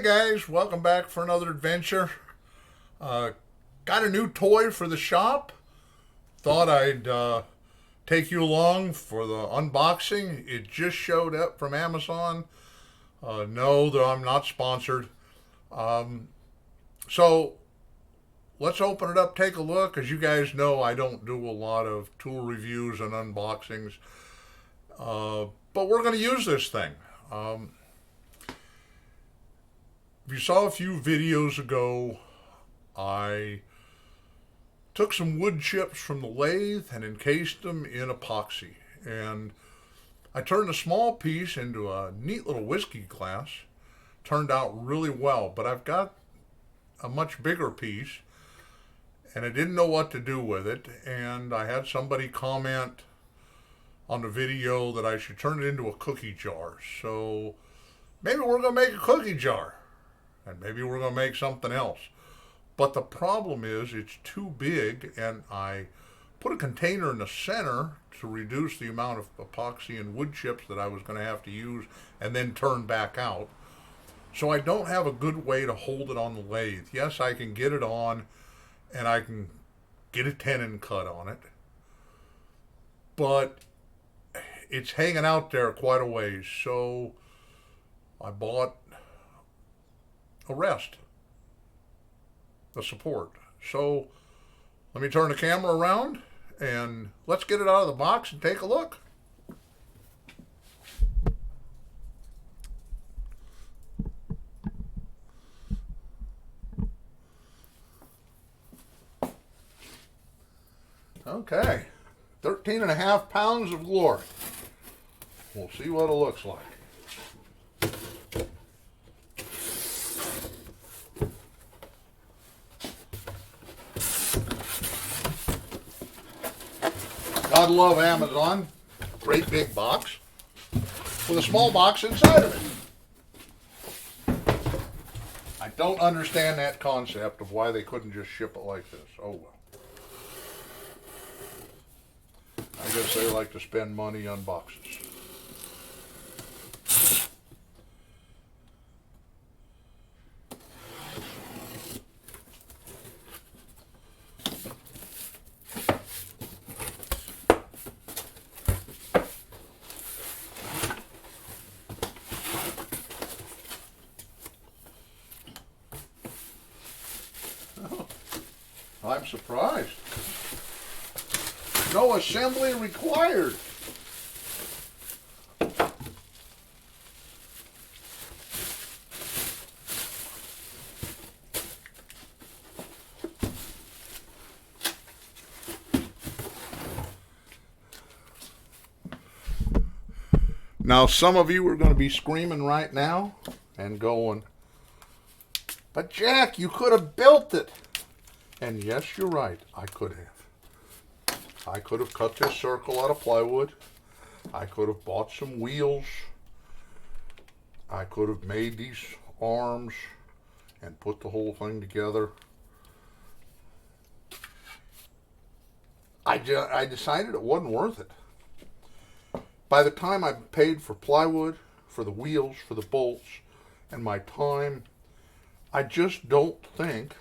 guys, welcome back for another adventure. Got a new toy for the shop. Thought I'd take you along for the unboxing. It just showed up from Amazon. No, though I'm not sponsored. So let's open it up, take a look. As you guys know, I don't do a lot of tool reviews and unboxings. But we're going to use this thing. If you saw a few videos ago, I took some wood chips from the lathe and encased them in epoxy. And I turned a small piece into a neat little whiskey glass. Turned out really well, but I've got a much bigger piece and I didn't know what to do with it. And I had somebody comment on the video that I should turn it into a cookie jar. So maybe we're going to make a cookie jar. And maybe we're going to make something else. But the problem is it's too big, and I put a container in the center to reduce the amount of epoxy and wood chips that I was going to have to use and then turn back out. So I don't have a good way to hold it on the lathe. Yes, I can get it on, and I can get a tenon cut on it. But it's hanging out there quite a ways. So I bought a rest, a support. So let me turn the camera around and let's get it out of the box and take a look. Okay, 13.5 pounds of glory. We'll see what it looks like. Gotta love Amazon. Great big box with a small box inside of it. I don't understand that concept of why they couldn't just ship it like this. Oh well. I guess they like to spend money on boxes. I'm surprised. No assembly required. Now, some of you are going to be screaming right now and going, "But Jack, you could have built it." And yes, you're right, I could have. I could have cut this circle out of plywood. I could have bought some wheels. I could have made these arms and put the whole thing together. I decided it wasn't worth it. By the time I paid for plywood, for the wheels, for the bolts, and my time, I just don't think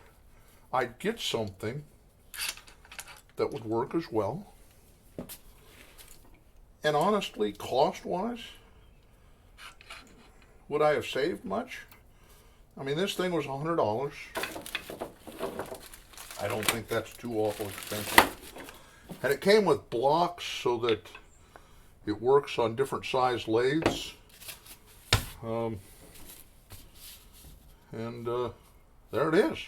I'd get something that would work as well. And honestly, cost-wise, would I have saved much? I mean, this thing was $100. I don't think that's too awful expensive. And it came with blocks so that it works on different size lathes. There it is.